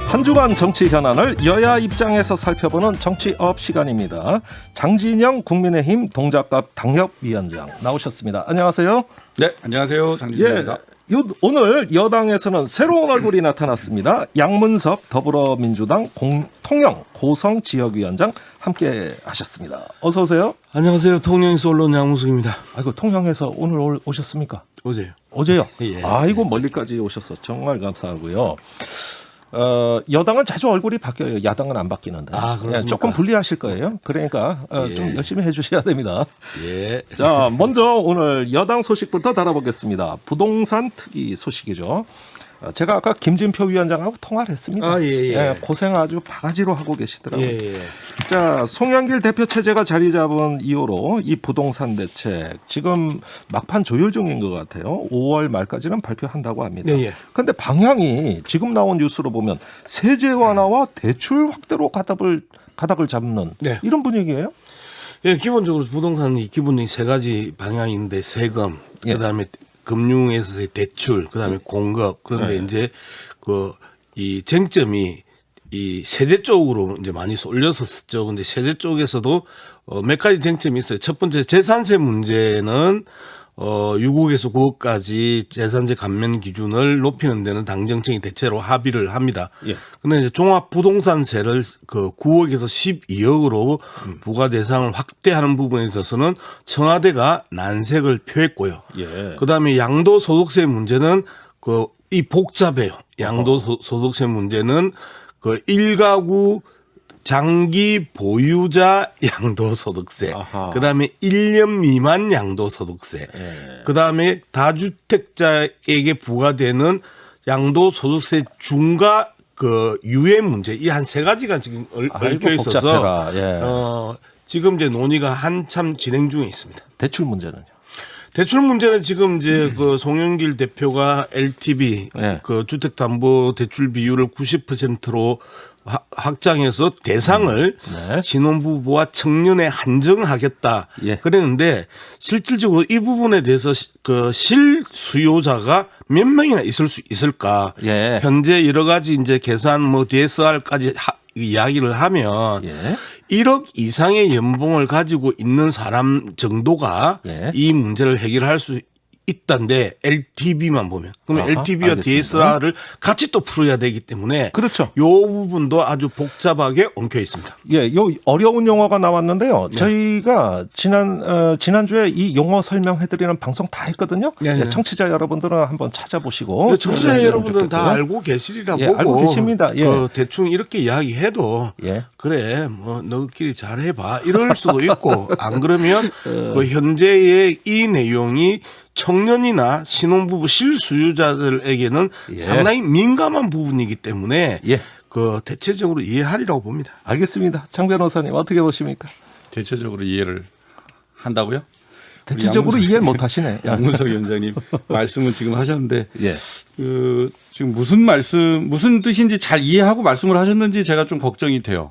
한 주간 정치 현안을 여야 입장에서 살펴보는 정치업 시간입니다. 장진영 국민의힘 동작갑 당협위원장 나오셨습니다. 안녕하세요. 네, 안녕하세요. 장진영입니다. 오늘 여당에서는 새로운 얼굴이 나타났습니다. 양문석 더불어민주당 통영 고성지역위원장 함께 하셨습니다. 어서 오세요. 안녕하세요. 통영에서 올라온 양문석입니다. 아이고, 통영에서 오늘 오셨습니까? 어제요. 어제요? 예. 아이고, 멀리까지 오셔서 정말 감사하고요. 여당은 자주 얼굴이 바뀌어요. 야당은 안 바뀌는데. 아, 그렇습니까? 조금 불리하실 거예요. 그러니까 좀 열심히 해주셔야 됩니다. 예. 자, 먼저 오늘 여당 소식부터 다뤄보겠습니다. 부동산 특이 소식이죠. 제가 아까 김진표 위원장하고 통화를 했습니다. 아, 예. 고생 아주 바가지로 하고 계시더라고요. 예. 자, 송영길 대표 체제가 자리 잡은 이후로 이 부동산 대책 지금 막판 조율 중인 것 같아요. 5월 말까지는 발표한다고 합니다. 그런데 방향이 지금 나온 뉴스로 보면 세제 완화와 대출 확대로 가닥을 잡는 이런 분위기예요. 예, 기본적으로 부동산이 기본적인 세 가지 방향인데 세금, 그다음에 금융에서의 대출, 그다음에 공급. 그런데 이제 이 쟁점이 이 세제 쪽으로 이제 많이 쏠렸었죠. 근데 세제 쪽에서도 몇 가지 쟁점이 있어요. 첫 번째 재산세 문제는 6억에서 9억까지 재산세 감면 기준을 높이는 데는 당 정청이 대체로 합의를 합니다. 근데 이제 종합 부동산세를 9억에서 12억으로 부과 대상을 확대하는 부분에 있어서는 청와대가 난색을 표했고요. 그다음에 양도소득세 문제는 이 복잡해요. 양도소득세 문제는 1가구 장기 보유자 양도소득세, 그다음에 1년 미만 양도소득세, 그다음에 다주택자에게 부과되는 양도소득세 중과 유예 문제, 이 한 세 가지가 지금 얽혀 있어서 지금 이제 논의가 한참 진행 중에 있습니다. 대출 문제는요? 대출 문제는 지금 이제 송영길 대표가 LTV 주택담보대출 비율을 90%로 확장해서 대상을 신혼부부와 청년에 한정하겠다 그랬는데 실질적으로 이 부분에 대해서 실수요자가 몇 명이나 있을 수 있을까? 현재 여러 가지 이제 계산 DSR까지 이야기를 하면 1억 이상의 연봉을 가지고 있는 사람 정도가 이 문제를 해결할 수 있단데 LTV만 보면 그러면 LTV와 알겠습니다. DSR을 같이 또 풀어야 되기 때문에 그렇죠. 이 부분도 아주 복잡하게 엉켜 있습니다. 요 어려운 용어가 나왔는데요. 저희가 지난주에 이 용어 설명해드리는 방송 다 했거든요. 청취자 여러분들은 한번 찾아보시고 청취자 여러분들은 다 알고 계시리라 보고 알고 계십니다. 대충 이렇게 이야기해도 그래 뭐 너희끼리 잘 해봐 이럴 수도 있고 안 그러면 현재의 이 내용이 청년이나 신혼부부 실수요자들에게는 상당히 민감한 부분이기 때문에 대체적으로 이해하리라고 봅니다. 알겠습니다. 장 변호사님 어떻게 보십니까? 대체적으로 이해를 한다고요? 대체적으로 이해를 못 하시네. 양문석 위원장님 말씀은 지금 하셨는데 지금 무슨 뜻인지 잘 이해하고 말씀을 하셨는지 제가 좀 걱정이 돼요.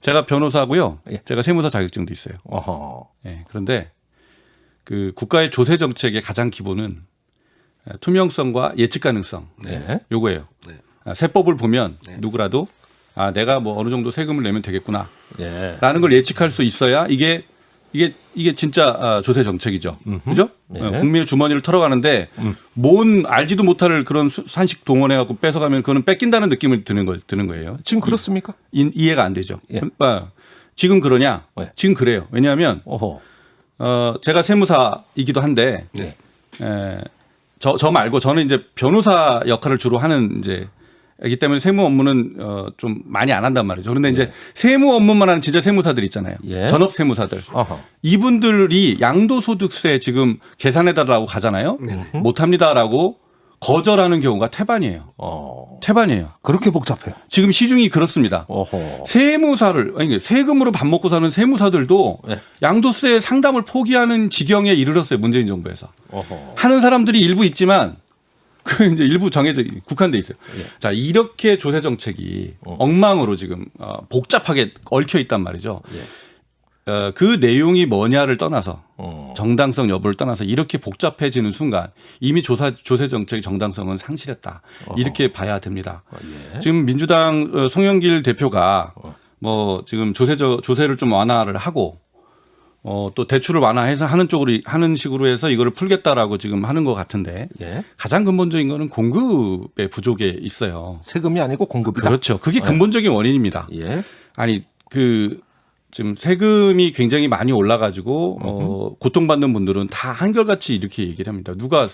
제가 변호사고요. 제가 세무사 자격증도 있어요. 그런데 국가의 조세 정책의 가장 기본은 투명성과 예측 가능성 요거예요. 세법을 보면 누구라도 내가 뭐 어느 정도 세금을 내면 되겠구나 라는 걸 예측할 수 있어야 이게 진짜 조세 정책이죠. 그죠? 국민의 주머니를 털어가는데 뭔 알지도 못할 그런 산식 동원해 갖고 뺏어가면 그거는 뺏긴다는 느낌을 드는 거예요. 지금 그렇습니까? 이해가 안 되죠. 지금 그러냐? 지금 그래요. 왜냐하면 제가 세무사이기도 한데 저 말고 저는 이제 변호사 역할을 주로 하는 이기 때문에 세무 업무는 좀 많이 안 한단 말이죠. 그런데 이제 세무 업무만 하는 진짜 세무사들 있잖아요. 전업 세무사들. 이분들이 양도소득세 지금 계산해달라고 가잖아요. 못합니다라고 거절하는 경우가 태반이에요. 태반이에요. 그렇게 복잡해요. 지금 시중이 그렇습니다. 세금으로 밥 먹고 사는 세무사들도 양도세 상담을 포기하는 지경에 이르렀어요. 문재인 정부에서. 하는 사람들이 일부 있지만 이제 일부 정해져 국한돼 있어요. 자, 이렇게 조세 정책이 엉망으로 지금 복잡하게 얽혀 있단 말이죠. 그 내용이 뭐냐를 떠나서 정당성 여부를 떠나서 이렇게 복잡해지는 순간 이미 조세 정책의 정당성은 상실했다. 이렇게 봐야 됩니다. 예. 지금 민주당 송영길 대표가 뭐 지금 조세를 좀 완화를 하고 또 대출을 완화해서 하는 식으로 해서 이거를 풀겠다라고 지금 하는 것 같은데 예. 가장 근본적인 거는 공급의 부족에 있어요. 세금이 아니고 공급이다. 그렇죠. 그게 근본적인 원인입니다. 예. 아니 지금 세금이 굉장히 많이 올라가지고 고통받는 분들은 다 한결같이 이렇게 얘기를 합니다. 누가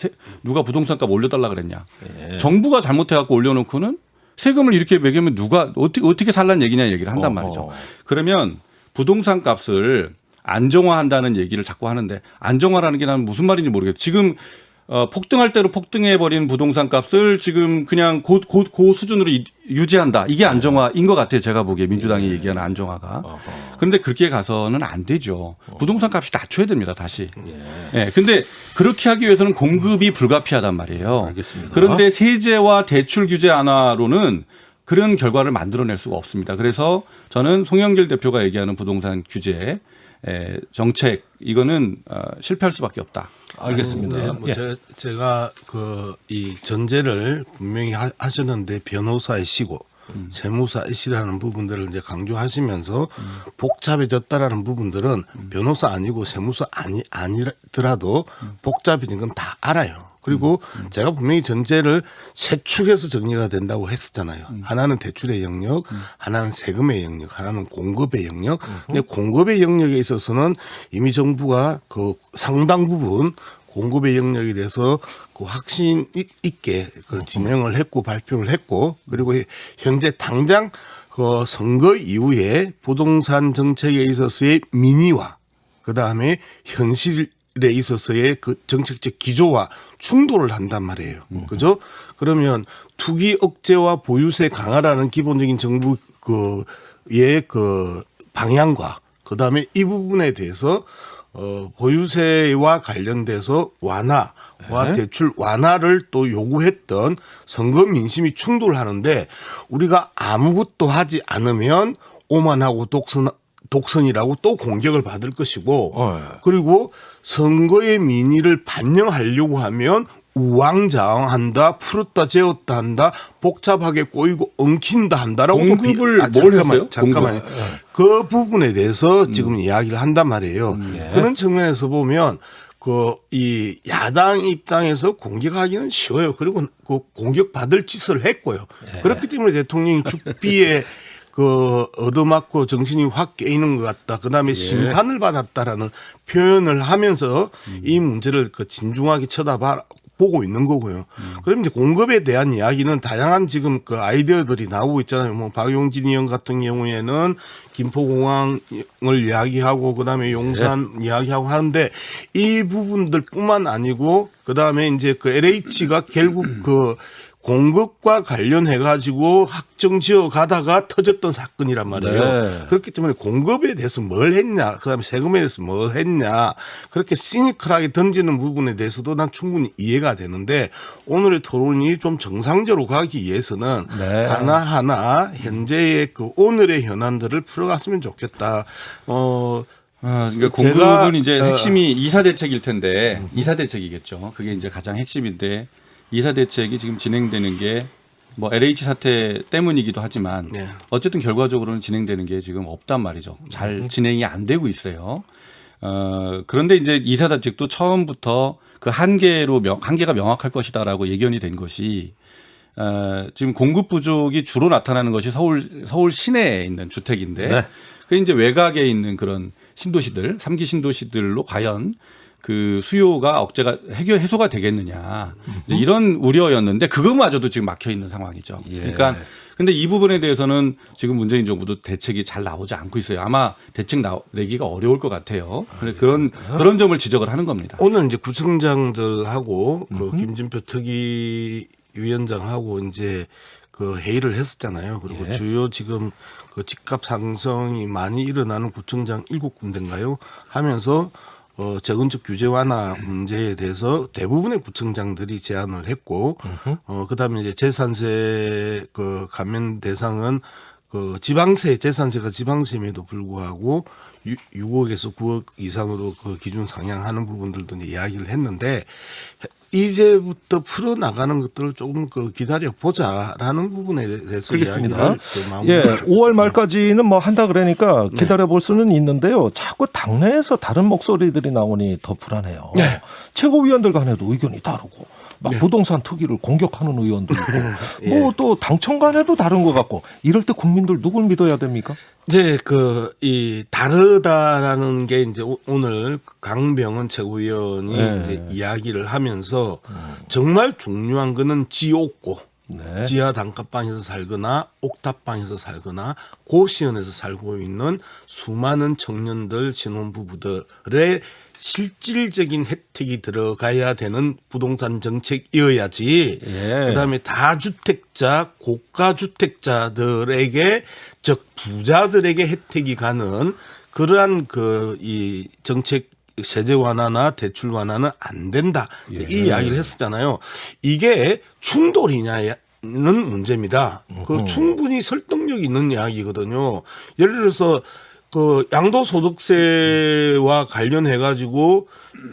부동산값 올려달라 그랬냐? 예. 정부가 잘못해갖고 올려놓고는 세금을 이렇게 매기면 누가 어떻게 살란 얘기냐 얘기를 한단 말이죠. 그러면 부동산 값을 안정화한다는 얘기를 자꾸 하는데 안정화라는 게 나는 무슨 말인지 모르겠어요. 지금 폭등할 대로 폭등해버린 부동산 값을 지금 그냥 고 수준으로 유지한다. 이게 안정화인 것 같아요. 제가 보기에 민주당이 얘기하는 안정화가. 그런데 그렇게 가서는 안 되죠. 부동산 값이 낮춰야 됩니다. 다시. 예. 근데 그렇게 하기 위해서는 공급이 불가피하단 말이에요. 알겠습니다. 그런데 세제와 대출 규제 완화로는 그런 결과를 만들어낼 수가 없습니다. 그래서 저는 송영길 대표가 얘기하는 부동산 규제 정책 이거는 실패할 수밖에 없다. 알겠습니다. 네, 뭐 예. 제가 이 전제를 분명히 하셨는데 변호사이시고 세무사이시라는 부분들을 이제 강조하시면서 복잡해졌다라는 부분들은 변호사 아니고 세무사 아니더라도 복잡해진 건 다 알아요. 그리고 제가 분명히 전제를 세 축에서 정리가 된다고 했었잖아요. 하나는 대출의 영역, 하나는 세금의 영역, 하나는 공급의 영역. 근데 공급의 영역에 있어서는 이미 정부가 그 상당 부분 공급의 영역에 대해서 그 확신 있게 그 진행을 했고 발표를 했고 그리고 현재 당장 그 선거 이후에 부동산 정책에 있어서의 민의와 그 다음에 현실에 있어서의 그 정책적 기조와 충돌을 한단 말이에요. 그죠? 그러면 투기 억제와 보유세 강화라는 기본적인 정부 그 방향과 그 다음에 이 부분에 대해서 보유세와 관련돼서 완화와 대출 완화를 또 요구했던 선거 민심이 충돌하는데 우리가 아무것도 하지 않으면 오만하고 독선이라고 또 공격을 받을 것이고 그리고 선거의 민의를 반영하려고 하면 우왕좌왕한다, 풀었다 재웠다 한다, 복잡하게 꼬이고 엉킨다 한다라고 공급을 뭘 했어요? 잠깐만요. 그 부분에 대해서 지금 이야기를 한단 말이에요. 그런 측면에서 보면 이 야당 입장에서 공격하기는 쉬워요. 그리고 그 공격받을 짓을 했고요. 그렇기 때문에 대통령이 죽비에 얻어맞고 정신이 확 깨이는 것 같다. 그 다음에 심판을 받았다라는 표현을 하면서 이 문제를 진중하게 보고 있는 거고요. 그럼 이제 공급에 대한 이야기는 다양한 지금 그 아이디어들이 나오고 있잖아요. 뭐 박용진 의원 같은 경우에는 김포공항을 이야기하고 그다음에 용산 이야기하고 하는데 이 부분들뿐만 아니고 그다음에 이제 그 LH가 결국 공급과 관련해 가지고 확정 지어 가다가 터졌던 사건이란 말이에요. 네. 그렇기 때문에 공급에 대해서 뭘 했냐, 그다음에 세금에 대해서 뭘 했냐, 그렇게 시니컬하게 던지는 부분에 대해서도 난 충분히 이해가 되는데 오늘의 토론이 좀 정상적으로 가기 위해서는 하나하나 현재의 오늘의 현안들을 풀어갔으면 좋겠다. 그러니까 공급은 이제 핵심이 이사 대책일 텐데 이사 대책이겠죠. 그게 이제 가장 핵심인데. 이사 대책이 지금 진행되는 게 뭐 LH 사태 때문이기도 하지만 어쨌든 결과적으로는 진행되는 게 지금 없단 말이죠. 잘 진행이 안 되고 있어요. 그런데 이제 이사 대책도 처음부터 그 한계가 명확할 것이다라고 예견이 된 것이 지금 공급 부족이 주로 나타나는 것이 서울 시내에 있는 주택인데 그 이제 외곽에 있는 그런 신도시들, 3기 신도시들로 과연 그 수요가 해소가 되겠느냐 이제 이런 우려였는데 그것마저도 지금 막혀 있는 상황이죠. 그러니까 근데 이 부분에 대해서는 지금 문재인 정부도 대책이 잘 나오지 않고 있어요. 아마 대책 내기가 어려울 것 같아요. 그런 점을 지적을 하는 겁니다. 오늘 이제 구청장들하고 김진표 특위위원장하고 이제 회의를 했었잖아요. 그리고 주요 지금 집값 상승이 많이 일어나는 구청장 7군데인가요? 하면서 재건축 규제 완화 문제에 대해서 대부분의 구청장들이 제안을 했고, 그다음에 이제 재산세 감면 대상은 그 지방세 재산세가 지방세임에도 불구하고 6억에서 9억 이상으로 그 기준 상향하는 부분들도 이제 이야기를 했는데 이제부터 풀어 나가는 것들을 조금 그 기다려 보자라는 부분에 대해서 그렇습니다. 이야기를 예, 5월 말까지는 뭐 한다 그러니까 기다려 볼 수는 있는데요. 자꾸 당내에서 다른 목소리들이 나오니 더 불안해요. 네. 최고위원들 간에도 의견이 다르고 막 부동산 투기를 공격하는 의원도 있고 뭐 또 당청 간에도 다른 것 같고 이럴 때 국민들 누굴 믿어야 됩니까? 이제 그 이 다르다라는 게 이제 오늘 강병원 최고위원이 이제 이야기를 하면서 정말 중요한 거는 지옥고 지하 단칸방에서 살거나 옥탑방에서 살거나 고시원에서 살고 있는 수많은 청년들 신혼부부들의 실질적인 혜택이 들어가야 되는 부동산 정책이어야지. 그다음에 다주택자, 고가주택자들에게 즉 부자들에게 혜택이 가는 그러한 그 이 정책 세제 완화나 대출 완화는 안 된다. 이 이야기를 했었잖아요. 이게 충돌이냐는 문제입니다. 그 충분히 설득력 있는 이야기거든요. 예를 들어서 그 양도소득세와 관련해 가지고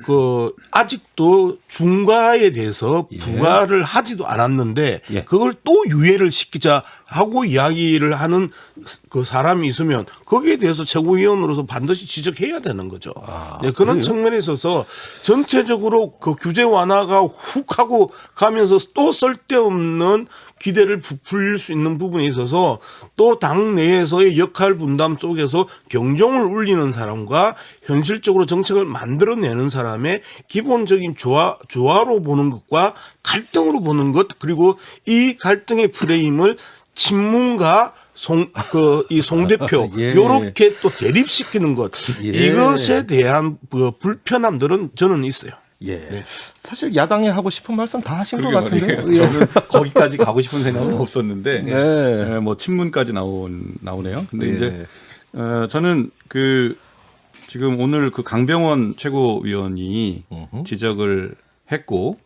그 아직도 중과에 대해서 부과를 하지도 않았는데 그걸 또 유예를 시키자 하고 이야기를 하는 그 사람이 있으면 거기에 대해서 최고위원으로서 반드시 지적해야 되는 거죠. 그런 측면에 있어서 전체적으로 그 규제 완화가 훅 하고 가면서 또 쓸데없는 기대를 부풀릴 수 있는 부분에 있어서 또 당 내에서의 역할 분담 속에서 경종을 울리는 사람과 현실적으로 정책을 만들어내는 사람의 기본적인 조화로 보는 것과 갈등으로 보는 것 그리고 이 갈등의 프레임을 친문과 송 대표 요렇게 또 대립시키는 것 이것에 대한 그 불편함들은 저는 있어요. 사실 야당이 하고 싶은 말씀 다 하신 것 같은데요. 저는 거기까지 가고 싶은 생각은 없었는데 뭐 친문까지 나오네요. 근데 이제 저는 그 지금 오늘 그 강병원 최고위원이 지적을 했고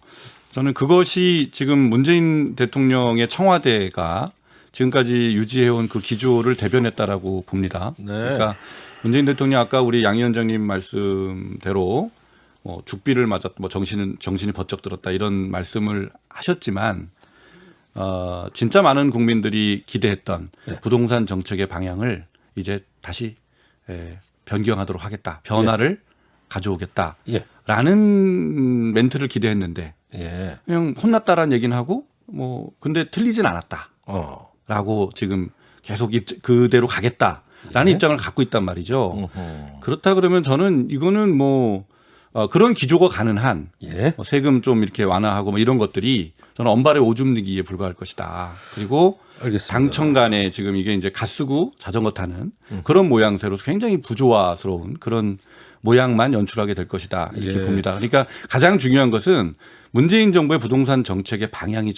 저는 그것이 지금 문재인 대통령의 청와대가 지금까지 유지해온 그 기조를 대변했다라고 봅니다. 그러니까 문재인 대통령 아까 우리 양 위원장님 말씀대로 죽비를 맞았, 뭐 정신이 번쩍 들었다 이런 말씀을 하셨지만 진짜 많은 국민들이 기대했던 부동산 정책의 방향을 이제 다시 변경하도록 하겠다, 변화를 가져오겠다라는 멘트를 기대했는데 그냥 혼났다라는 얘기는 하고 뭐 근데 틀리진 않았다라고 지금 계속 그대로 가겠다라는 입장을 갖고 있단 말이죠. 그렇다 그러면 저는 이거는 뭐 그런 기조가 가능한 뭐 세금 좀 이렇게 완화하고 뭐 이런 것들이 저는 언발의 오줌 누기에 불과할 것이다. 그리고 당청 간에 지금 이게 이제 가 쓰고 자전거 타는 그런 모양새로 굉장히 부조화스러운 그런 모양만 연출하게 될 것이다. 이렇게 봅니다. 그러니까 가장 중요한 것은 문재인 정부의 부동산 정책의 방향이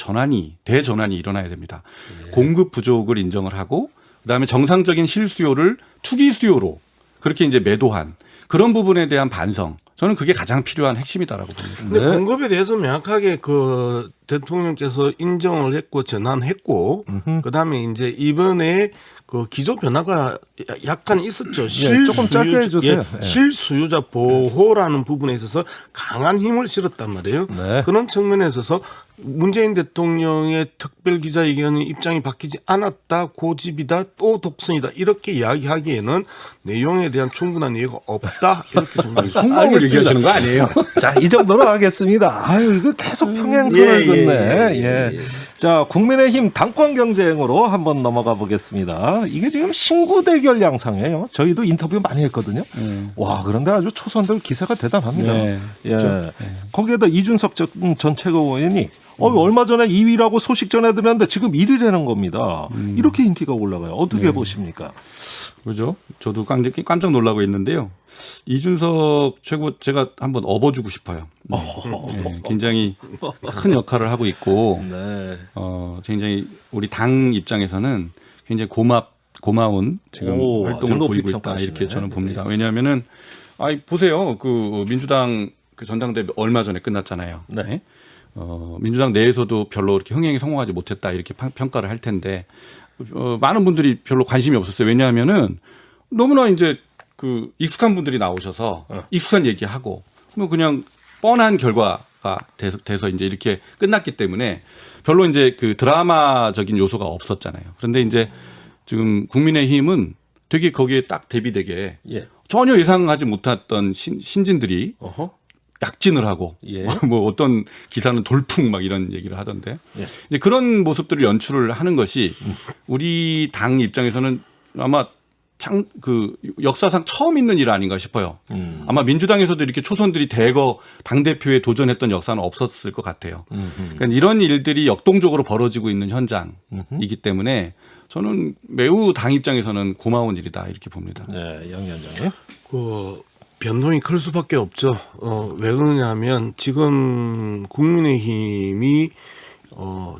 대전환이 일어나야 됩니다. 공급 부족을 인정을 하고 그다음에 정상적인 실수요를 투기 수요로 그렇게 이제 매도한 그런 부분에 대한 반성. 저는 그게 가장 필요한 핵심이다라고 봅니다. 근데 공급에 대해서 명확하게 그 대통령께서 인정을 했고 전환했고 그다음에 이제 이번에 그 기조 변화가 약간 있었죠. 조금 짧게 해주세요. 실수요자 보호라는 부분에 있어서 강한 힘을 실었단 말이에요. 그런 측면에 있어서 문재인 대통령의 특별기자회견의 입장이 바뀌지 않았다, 고집이다, 또 독선이다 이렇게 이야기하기에는 내용에 대한 충분한 이해가 없다 이렇게 성공을 얘기하시는 거 아니에요? 자, 이 정도로 하겠습니다. 아유, 이거 계속 평행선을 긋네. 자, 국민의힘 당권 경쟁으로 한번 넘어가 보겠습니다. 이게 지금 신구 대결 양상이에요. 저희도 인터뷰 많이 했거든요. 와, 그런데 아주 초선들 기세가 대단합니다. 거기에다 이준석 전 최고위원이 얼마 전에 2위라고 소식 전해드렸는데 지금 1위라는 겁니다. 이렇게 인기가 올라가요. 어떻게 보십니까? 그렇죠. 저도 깜짝 놀라고 있는데요. 이준석 최고 제가 한번 업어주고 싶어요. 굉장히 큰 역할을 하고 있고 굉장히 우리 당 입장에서는 굉장히 고마운 지금 활동을 보이고 있다 이렇게 저는 봅니다. 왜냐하면은 보세요. 그 민주당 그 전당대회 얼마 전에 끝났잖아요. 민주당 내에서도 별로 이렇게 흥행에 성공하지 못했다 이렇게 평가를 할 텐데 많은 분들이 별로 관심이 없었어요. 왜냐하면은 너무나 이제 그 익숙한 분들이 나오셔서 익숙한 얘기하고 뭐 그냥 뻔한 결과가 돼서 이제 이렇게 끝났기 때문에 별로 이제 그 드라마적인 요소가 없었잖아요. 그런데 이제 지금 국민의힘은 되게 거기에 딱 대비되게 예. 전혀 예상하지 못했던 신진들이 약진을 하고 예. 뭐 어떤 기사는 돌풍 막 이런 얘기를 하던데 예. 이제 그런 모습들을 연출을 하는 것이 우리 당 입장에서는 아마 그 역사상 처음 있는 일 아닌가 싶어요. 아마 민주당에서도 이렇게 초선들이 대거 당대표에 도전했던 역사는 없었을 것 같아요. 그러니까 이런 일들이 역동적으로 벌어지고 있는 현장이기 때문에 저는 매우 당 입장에서는 고마운 일이다 이렇게 봅니다. 네, 양 위원장님. 그 변동이 클 수밖에 없죠. 왜 그러냐면 지금 국민의힘이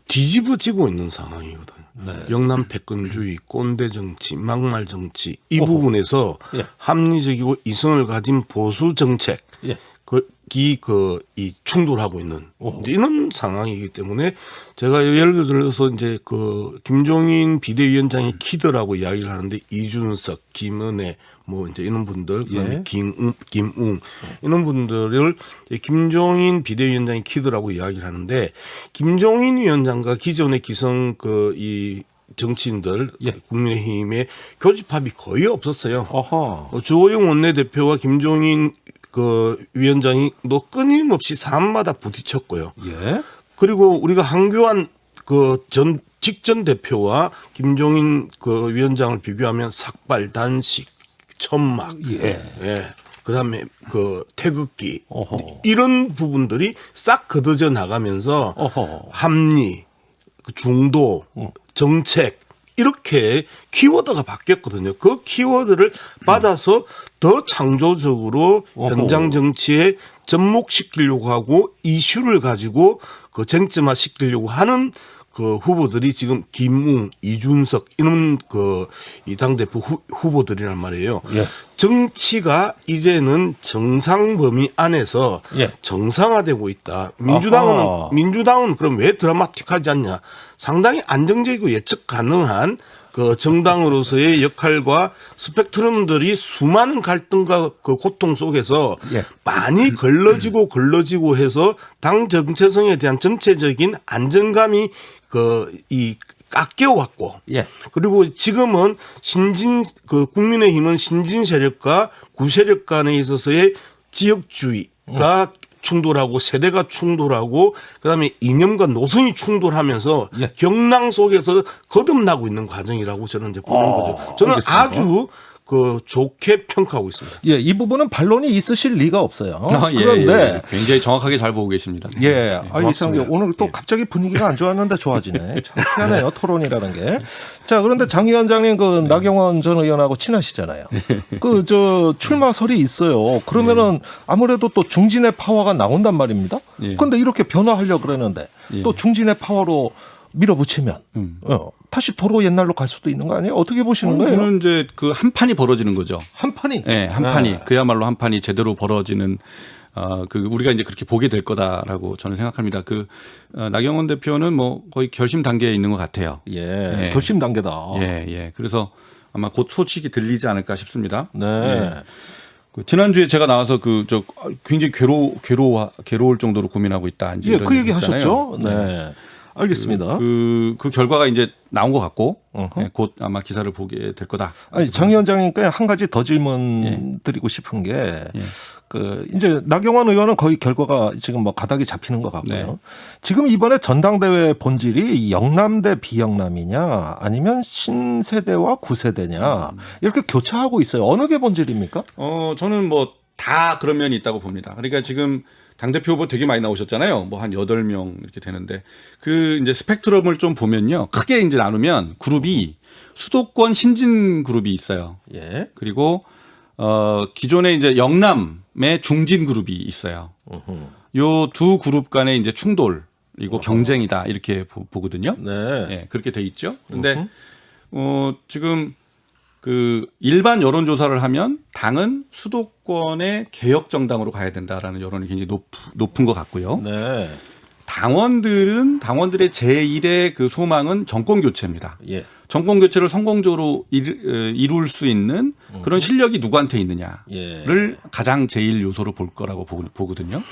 뒤집어지고 있는 상황이거든요. 네. 영남 패권주의, 꼰대 정치, 막말 정치 이 부분에서 예. 합리적이고 이성을 가진 보수 정책 예. 이 충돌하고 있는 이런 상황이기 때문에 제가 예를 들어서 이제 그 김종인 비대위원장이 키드라고 이야기를 하는데 이준석, 김은혜 뭐 이제 이런 분들 그다음에 예. 김웅 이런 분들을 김종인 비대위원장이 키드라고 이야기를 하는데 김종인 위원장과 기존의 기성 이 정치인들 예. 국민의힘의 교집합이 거의 없었어요. 어허. 주호영 원내대표와 김종인 그 위원장이 뭐 끊임없이 사안마다 부딪혔고요. 예. 그리고 우리가 한교안 그 직전 대표와 김종인 그 위원장을 비교하면 삭발, 단식, 천막, 예. 그다음에 그 태극기 어허. 이런 부분들이 싹 걷어져 나가면서 어허. 합리, 중도, 정책 이렇게 키워드가 바뀌었거든요. 그 키워드를 받아서 더 창조적으로 현장 정치에 접목시키려고 하고 이슈를 가지고 그 쟁점화 시키려고 하는 그 후보들이 지금 김웅, 이준석 이런 그 이 당대표 후보들이란 말이에요. 예. 정치가 이제는 정상 범위 안에서 예. 정상화되고 있다. 아하. 민주당은 그럼 왜 드라마틱하지 않냐? 상당히 안정적이고 예측 가능한 그 정당으로서의 역할과 스펙트럼들이 수많은 갈등과 그 고통 속에서 예. 많이 걸러지고 해서 당 정체성에 대한 전체적인 안정감이 깎여왔고 예. 그리고 지금은 국민의힘은 신진 세력과 구세력 간에 있어서의 지역주의가 충돌하고 세대가 충돌하고 그다음에 이념과 노선이 충돌하면서 예. 경랑 속에서 거듭나고 있는 과정이라고 저는 이제 보는 거죠. 저는 알겠습니다. 아주 좋게 평가하고 있습니다. 예, 이 부분은 반론이 있으실 리가 없어요. 예, 그런데 굉장히 정확하게 잘 보고 계십니다. 예, 이상하게 오늘 또 예. 갑자기 분위기가 안 좋았는데 좋아지네. 참 희한해요, 토론이라는 게. 자, 그런데 장 위원장님 그 나경원 전 의원하고 친하시잖아요. 그 출마설이 있어요. 그러면은 아무래도 또 중진의 파워가 나온단 말입니다. 예. 그런데 이렇게 변화하려고 그러는데 예. 또 중진의 파워로 밀어붙이면 다시 도로 옛날로 갈 수도 있는 거 아니에요? 어떻게 보시는 거예요? 저는 이제 그 한 판이 벌어지는 거죠. 한 판이? 네, 한 판이 그야말로 한 판이 제대로 벌어지는 우리가 이제 그렇게 보게 될 거다라고 저는 생각합니다. 나경원 대표는 뭐 거의 결심 단계에 있는 것 같아요. 예, 예. 결심 단계다. 예. 그래서 아마 곧 소식이 들리지 않을까 싶습니다. 네. 예. 지난주에 제가 나와서 굉장히 괴로울 정도로 고민하고 있다. 이제 예, 이런 그 얘기 했잖아요. 하셨죠? 네. 알겠습니다. 그 결과가 이제 나온 것 같고 곧 아마 기사를 보게 될 거다. 아니, 장 위원장님께 한 가지 더 질문 드리고 싶은 게 이제 나경원 의원은 거의 결과가 지금 뭐 가닥이 잡히는 것 같고요. 네. 지금 이번에 전당대회 본질이 영남대 비영남이냐 아니면 신세대와 구세대냐 이렇게 교차하고 있어요. 어느 게 본질입니까? 저는 뭐 다 그런 면이 있다고 봅니다. 그러니까 지금 당대표 후보 되게 많이 나오셨잖아요. 뭐 한 8명 이렇게 되는데 이제 스펙트럼을 좀 보면요. 크게 이제 나누면 그룹이 수도권 신진 그룹이 있어요. 예. 그리고 기존에 이제 영남의 중진 그룹이 있어요. 요 두 그룹 간의 이제 충돌이고 경쟁이다 이렇게 보거든요. 네. 예, 그렇게 돼 있죠. 근데 지금 일반 여론조사를 하면 당은 수도권의 개혁 정당으로 가야 된다라는 여론이 굉장히 높은 것 같고요. 네. 당원들의 제1의 그 소망은 정권 교체입니다. 예. 정권 교체를 성공적으로 이룰 수 있는 그런 실력이 누구한테 있느냐를 예. 가장 제일 요소로 볼 거라고 보거든요.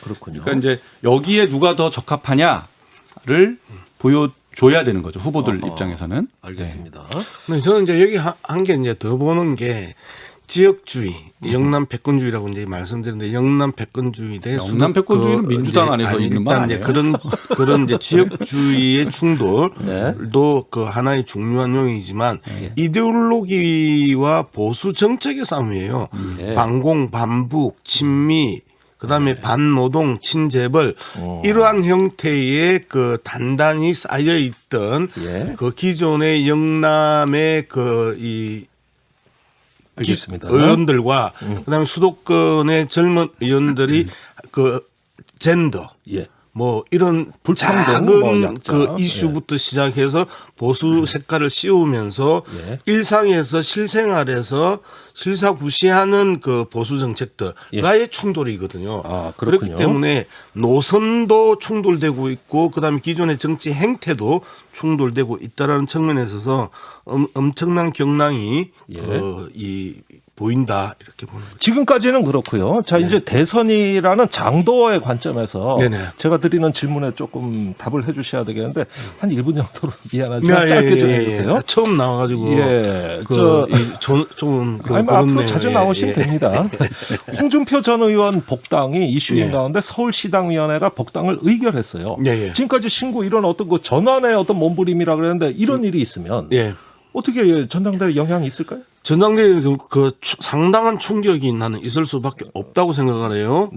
그렇군요. 그러니까 이제 여기에 누가 더 적합하냐를 보여줘야 되는 거죠. 후보들 입장에서는. 알겠습니다. 네, 저는 이제 여기 한 개 이제 더 보는 게 지역주의, 영남 패권주의라고 이제 말씀드렸는데 영남 패권주의 대 영남 패권주의는 민주당 안에서 있는 건 아니에요. 그런 이제 지역주의의 충돌도 그 하나의 중요한 요인이지만 이데올로기와 보수 정책의 싸움이에요. 반공, 반북, 친미, 그다음에 반노동, 친재벌 이러한 형태의 그 단단히 쌓여 있던 그 기존의 영남의 이 알겠습니다. 의원들과 그다음에 수도권의 젊은 의원들이 그 젠더 뭐 이런 불평등, 작은 뭐 약자. 그 이슈부터 시작해서 보수 색깔을 씌우면서 일상에서 실생활에서 실사구시하는 그 보수 정책들과의 충돌이거든요. 그렇군요. 그렇기 때문에 노선도 충돌되고 있고 그다음에 기존의 정치 행태도 충돌되고 있다라는 측면에 있어서 엄청난 경랑이 보인다 이렇게 보는 거죠. 지금까지는 그렇고요. 자, 이제 대선이라는 장도의 관점에서 제가 드리는 질문에 조금 답을 해 주셔야 되겠는데 한 1분 정도로 미안하지만 짧게 좀 해주세요. 처음 나와가지고 앞으로 자주 나오시면 됩니다. 홍준표 전 의원 복당이 이슈인 가운데 서울시당위원회가 복당을 의결했어요. 지금까지 신고 이런 어떤 그 전환의 어떤 몸부림이라 그랬는데 이런 일이 있으면 어떻게 전당대회 영향이 있을까요? 전당대회 그 상당한 충격이 나는 있을 수밖에 없다고 생각을 해요.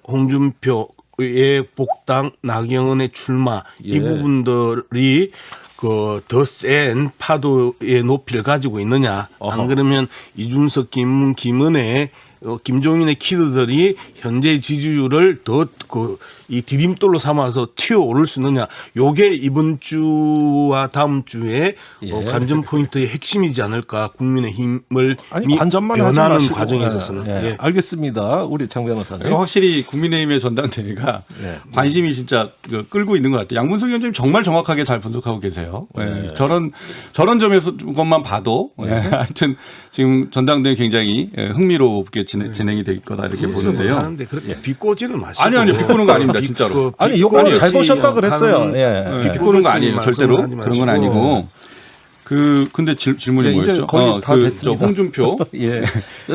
홍준표의 복당, 나경원의 출마 이 부분들이 그 더 센 파도의 높이를 가지고 있느냐. 안 그러면 이준석, 김문, 김은혜, 김종인의 키드들이 현재 지지율을 더 이 디딤돌로 삼아서 튀어오를 수 있느냐. 요게 이번 주와 다음 주에 관전 포인트의 핵심이지 않을까. 국민의 힘을 관전만 변하는 과정에 있어서는. 알겠습니다. 우리 장 변호사님. 확실히 국민의힘의 전당대회가 관심이 진짜 끌고 있는 것 같아요. 양문석 위원장님 정말 정확하게 잘 분석하고 계세요. 저런 점에서 것만 봐도 하여튼 지금 전당대회 굉장히 흥미롭게 진행이 될 거다 이렇게 보는데요. 하는데 그렇게 비꼬지는 마시고. 아니요. 비꼬는 거 아닙니다. 진짜로. 아니, 요거는 잘 보셨다 그랬어요. 비꼬는 거 아니에요. 절대로. 그런 건 아니고. 근데 질문이 뭐였죠? 거의 다 됐습니다. 홍준표.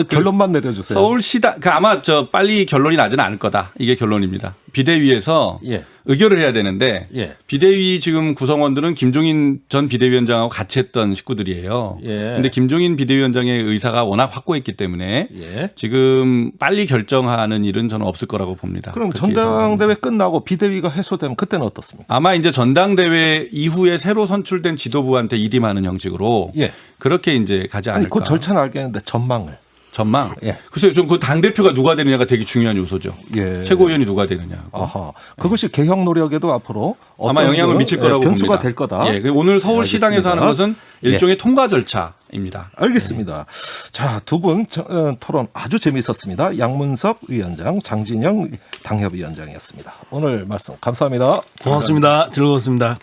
결론만 내려주세요. 서울시당, 아마 빨리 결론이 나지는 않을 거다. 이게 결론입니다. 비대위에서 의결을 해야 되는데 비대위 지금 구성원들은 김종인 전 비대위원장하고 같이 했던 식구들이에요. 근데 김종인 비대위원장의 의사가 워낙 확고했기 때문에 지금 빨리 결정하는 일은 저는 없을 거라고 봅니다. 그럼 전당대회 끝나고 비대위가 해소되면 그때는 어떻습니까? 아마 이제 전당대회 이후에 새로 선출된 지도부한테 일임하는 형식으로 그렇게 이제 가지 않을까. 그 절차는 알겠는데 전망. 글쎄요, 좀 그 당대표가 누가 되느냐가 되게 중요한 요소죠. 최고위원이 누가 되느냐. 그것이 개혁 노력에도 앞으로 아마 영향을 미칠 거라고 변수가 봅니다. 될 거다. 오늘 서울시당에서 하는 것은 일종의 통과 절차입니다. 알겠습니다. 자, 두 분 토론 아주 재미있었습니다. 양문석 위원장, 장진영 당협위원장이었습니다. 오늘 말씀 감사합니다. 고맙습니다. 즐거웠습니다.